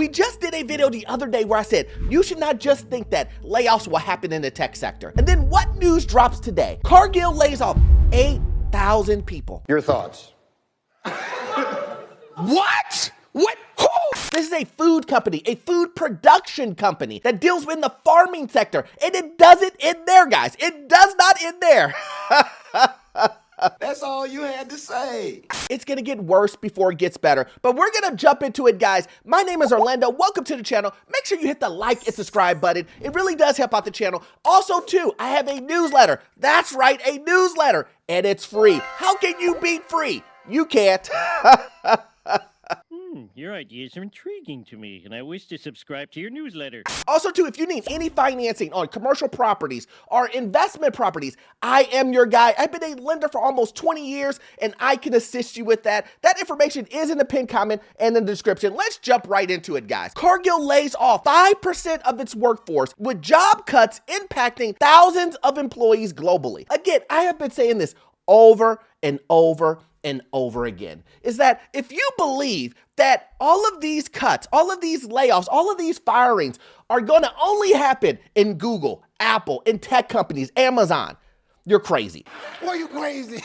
We just did a video the other day where I said, you should not just think that layoffs will happen in the tech sector. And then what news drops today? Cargill lays off 8,000 people. Your thoughts? What? What? Who? This is a food company, a food production company that deals in the farming sector. And it doesn't end there, guys. It does not end there. That's all you had to say. It's gonna get worse before it gets better, but we're gonna jump into it, guys. My name is Orlando. Welcome to the channel. Make sure you hit the like and subscribe button. It really does help out the channel. Also, too, I have a newsletter. That's right, a newsletter, and it's free. How can you beat free? You can't. Your ideas are intriguing to me, and I wish to subscribe to your newsletter. Also, too, if you need any financing on commercial properties or investment properties, I am your guy. I've been a lender for almost 20 years, and I can assist you with that. That information is in the pinned comment and in the description. Let's jump right into it, guys. Cargill lays off 5% of its workforce with job cuts impacting thousands of employees globally. Again, I have been saying this over and over and over again, is that if you believe that all of these cuts, all of these layoffs, all of these firings are going to only happen in Google, Apple, in tech companies, Amazon, you're crazy. Why are you crazy?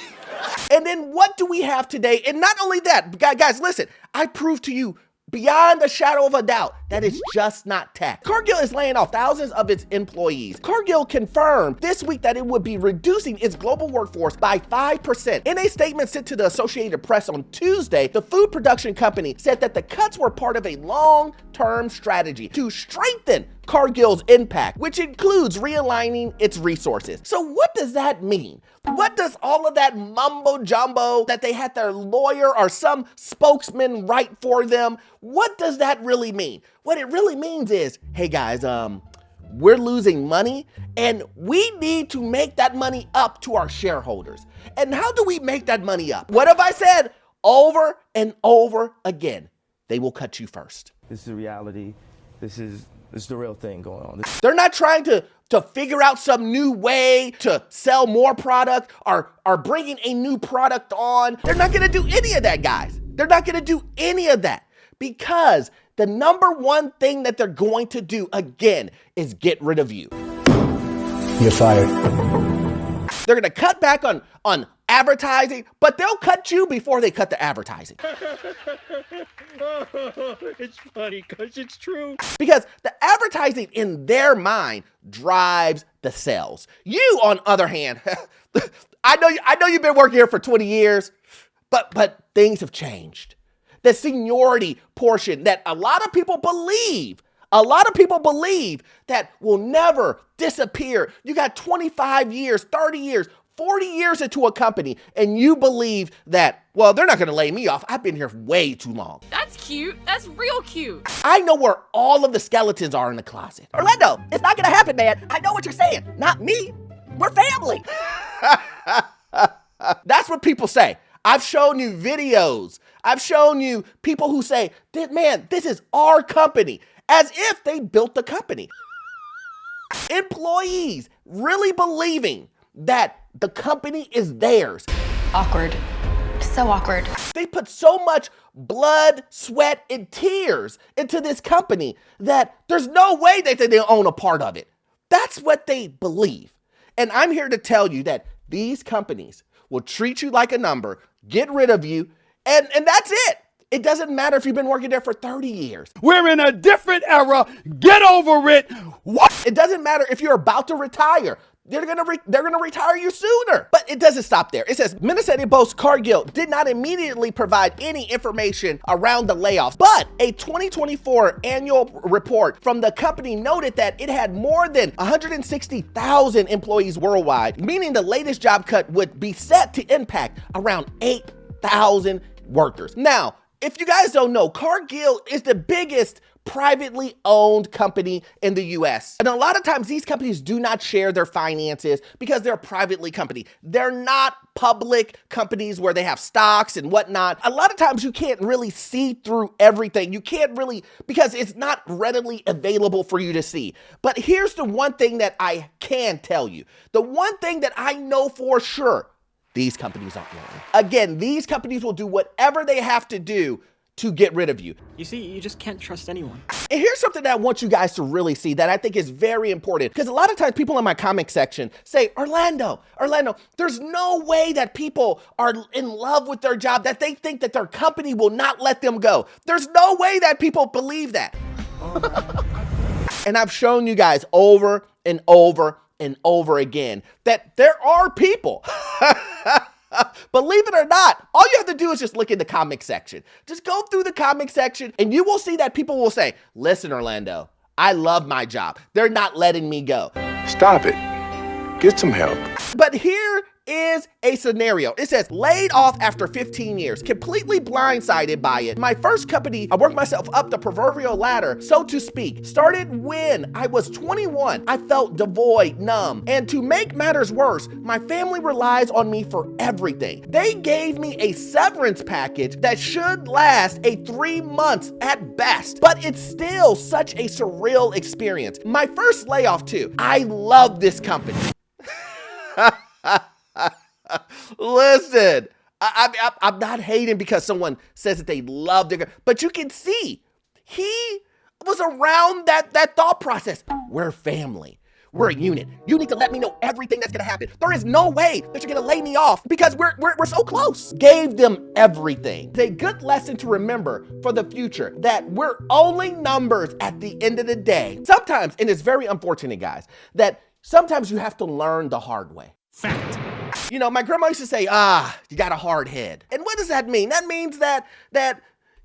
And then what do we have today? And not only that, guys, listen, I proved to you beyond a shadow of a doubt that it's just not tech. Cargill is laying off thousands of its employees. Cargill confirmed this week that it would be reducing its global workforce by 5%. In a statement sent to the Associated Press on Tuesday, the food production company said that the cuts were part of a long-term strategy to strengthen Cargill's impact, which includes realigning its resources. So what does that mean? What does all of that mumbo jumbo that they had their lawyer or some spokesman write for them, what does that really mean? What it really means is, hey guys, we're losing money and we need to make that money up to our shareholders. And how do we make that money up? What have I said over and over again? They will cut you first. This is reality. This is the real thing going on. They're not trying to figure out some new way to sell more product or bringing a new product on. They're not gonna do any of that, guys. They're not gonna do any of that because the number one thing that they're going to do again is get rid of you. You're fired. They're gonna cut back on advertising, but they'll cut you before they cut the advertising. It's funny because it's true. Because the advertising in their mind drives the sales. You, on the other hand, I know you've been working here for 20 years, but things have changed. The seniority portion that a lot of people believe that will never disappear. You got 25 years, 30 years, 40 years into a company, and you believe that, well, they're not gonna lay me off. I've been here way too long. That's cute. That's real cute. I know where all of the skeletons are in the closet. Orlando, it's not gonna happen, man. I know what you're saying. Not me. We're family. That's what people say. I've shown you videos. I've shown you people who say, man, this is our company, as if they built the company. Employees really believing that the company is theirs. Awkward. So awkward. They put so much blood, sweat, and tears into this company that there's no way that they own a part of it. That's what they believe. And I'm here to tell you that these companies will treat you like a number, get rid of you, and that's it. It doesn't matter if you've been working there for 30 years. We're in a different era. Get over it. What? It doesn't matter if you're about to retire. They're gonna retire you sooner. But it doesn't stop there. It says Minnesota Post Cargill did not immediately provide any information around the layoffs, but a 2024 annual report from the company noted that it had more than 160,000 employees worldwide, meaning the latest job cut would be set to impact around 8,000 workers. Now, if you guys don't know, Cargill is the biggest privately owned company in the US. And a lot of times these companies do not share their finances because they're a privately company. They're not public companies where they have stocks and whatnot. A lot of times you can't really see through everything. You can't really, because it's not readily available for you to see. But here's the one thing that I can tell you. The one thing that I know for sure, these companies aren't lying. Again, these companies will do whatever they have to do to get rid of you. You see, you just can't trust anyone. And here's something that I want you guys to really see that I think is very important, because a lot of times people in my comment section say, Orlando, there's no way that people are in love with their job, that they think that their company will not let them go. There's no way that people believe that. And I've shown you guys over and over and over again that there are people, believe it or not, all you have to do is just look in the comic section. Just go through the comic section and you will see that people will say, listen, Orlando, I love my job. They're not letting me go. Stop it. Get some help. But here is a scenario. It says, laid off after 15 years, completely blindsided by it. My first company, I worked myself up the proverbial ladder, so to speak. Started when I was 21. I felt devoid, numb. And to make matters worse, my family relies on me for everything. They gave me a severance package that should last 3 months at best, but it's still such a surreal experience. My first layoff too. I love this company. Listen, I'm not hating because someone says that they love their, but you can see he was around that thought process. We're family. We're a unit. You need to let me know everything that's gonna happen. There is no way that you're gonna lay me off because we're so close. Gave them everything. It's a good lesson to remember for the future that we're only numbers at the end of the day. Sometimes, and it's very unfortunate, guys, that sometimes you have to learn the hard way. Fact. You know, my grandma used to say, you got a hard head. And what does that mean? That means that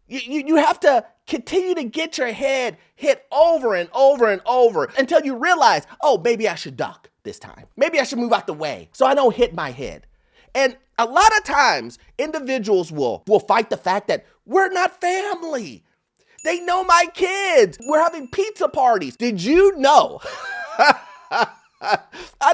you have to continue to get your head hit over and over and over until you realize, oh, maybe I should duck this time. Maybe I should move out the way so I don't hit my head. And a lot of times, individuals will fight the fact that we're not family. They know my kids. We're having pizza parties. Did you know?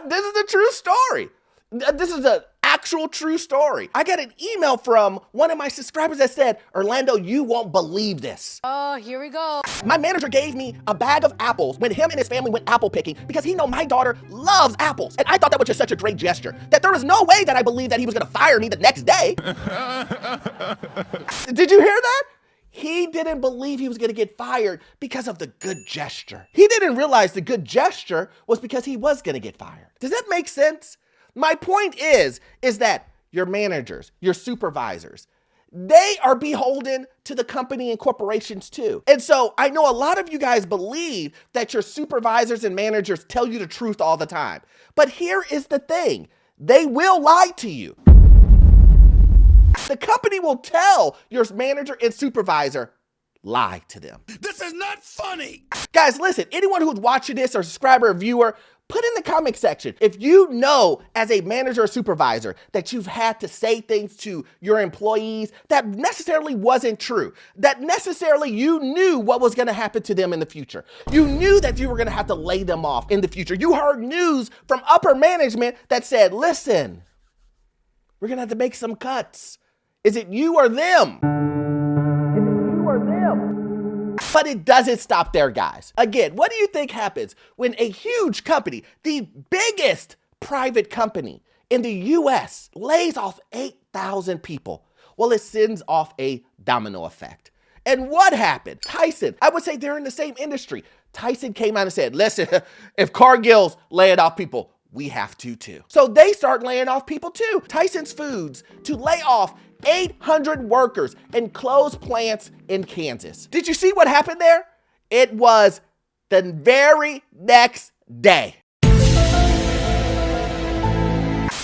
This is a true story. This is an actual true story. I got an email from one of my subscribers that said, Orlando, you won't believe this. Oh, here we go. My manager gave me a bag of apples when him and his family went apple picking because he know my daughter loves apples. And I thought that was just such a great gesture that there was no way that I believed that he was gonna fire me the next day. Did you hear that? He didn't believe he was gonna get fired because of the good gesture. He didn't realize the good gesture was because he was gonna get fired. Does that make sense? My point is that your managers, your supervisors, they are beholden to the company and corporations too. And so I know a lot of you guys believe that your supervisors and managers tell you the truth all the time. But here is the thing, they will lie to you. The company will tell your manager and supervisor, lie to them. This is not funny. Guys, listen, anyone who's watching this or subscriber or viewer, put in the comment section if you know as a manager or supervisor that you've had to say things to your employees that necessarily wasn't true, that necessarily you knew what was gonna happen to them in the future. You knew that you were gonna have to lay them off in the future. You heard news from upper management that said, listen, we're gonna have to make some cuts. Is it you or them? Is it you or them? But it doesn't stop there, guys. Again, what do you think happens when a huge company, the biggest private company in the US, lays off 8,000 people? Well, it sends off a domino effect. And what happened? Tyson, I would say they're in the same industry. Tyson came out and said, listen, if Cargill's laying off people, we have to too. So they start laying off people too. Tyson's Foods to lay off 800 workers and close plants in Kansas. Did you see what happened there? It was the very next day.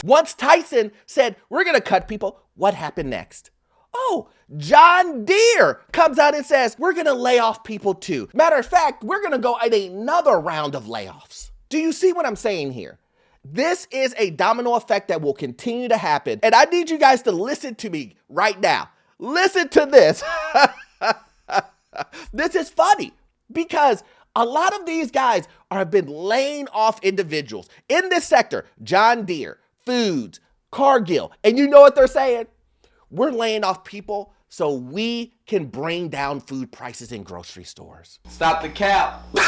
Once Tyson said, we're gonna cut people, what happened next? Oh, John Deere comes out and says, we're gonna lay off people too. Matter of fact, we're gonna go at another round of layoffs. Do you see what I'm saying here? This is a domino effect that will continue to happen. And I need you guys to listen to me right now. Listen to this. This is funny because a lot of these guys have been laying off individuals in this sector. John Deere, Foods, Cargill. And you know what they're saying? We're laying off people so we can bring down food prices in grocery stores. Stop the cap. Stop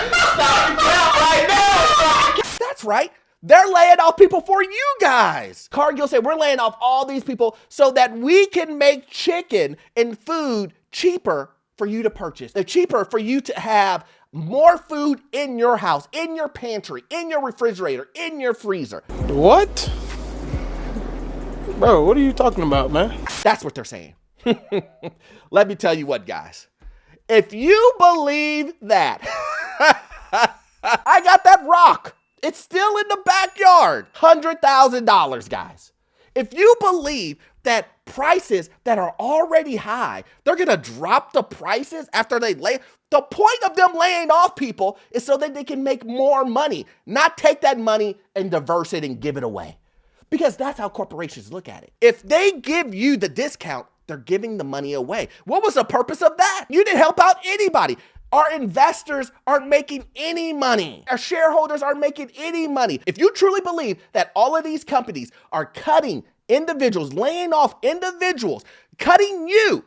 the cap right now. That's right. They're laying off people for you guys. Cargill said, we're laying off all these people so that we can make chicken and food cheaper for you to purchase. They're cheaper for you to have more food in your house, in your pantry, in your refrigerator, in your freezer. What? Bro, what are you talking about, man? That's what they're saying. Let me tell you what, guys. If you believe that, I got that rock. It's still in the backyard. $100,000, guys. If you believe that prices that are already high, they're going to drop the prices after they the point of them laying off people is so that they can make more money, not take that money and diverse it and give it away. Because that's how corporations look at it. If they give you the discount, they're giving the money away. What was the purpose of that? You didn't help out anybody. Our investors aren't making any money. Our shareholders aren't making any money. If you truly believe that all of these companies are cutting individuals, laying off individuals, cutting you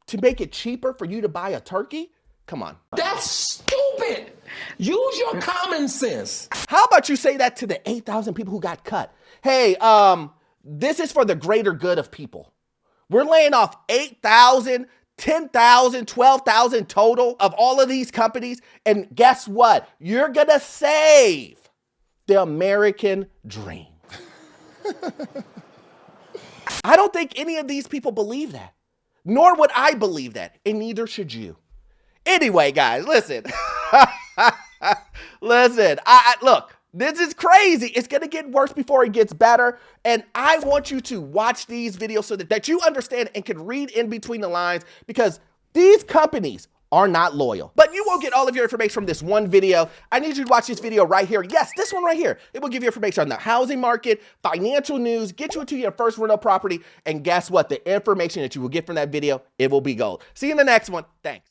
to make it cheaper for you to buy a turkey, come on. That's stupid. Use your common sense. How about you say that to the 8,000 people who got cut? Hey, this is for the greater good of people. We're laying off 8,000, 10,000, 12,000 total of all of these companies. And guess what? You're going to save the American dream. I don't think any of these people believe that, nor would I believe that, and neither should you. Anyway, guys, listen. Listen, look, this is crazy. It's going to get worse before it gets better. And I want you to watch these videos so that you understand and can read in between the lines, because these companies are not loyal. But you won't get all of your information from this one video. I need you to watch this video right here. Yes, this one right here. It will give you information on the housing market, financial news, get you into your first rental property. And guess what? The information that you will get from that video, it will be gold. See you in the next one. Thanks.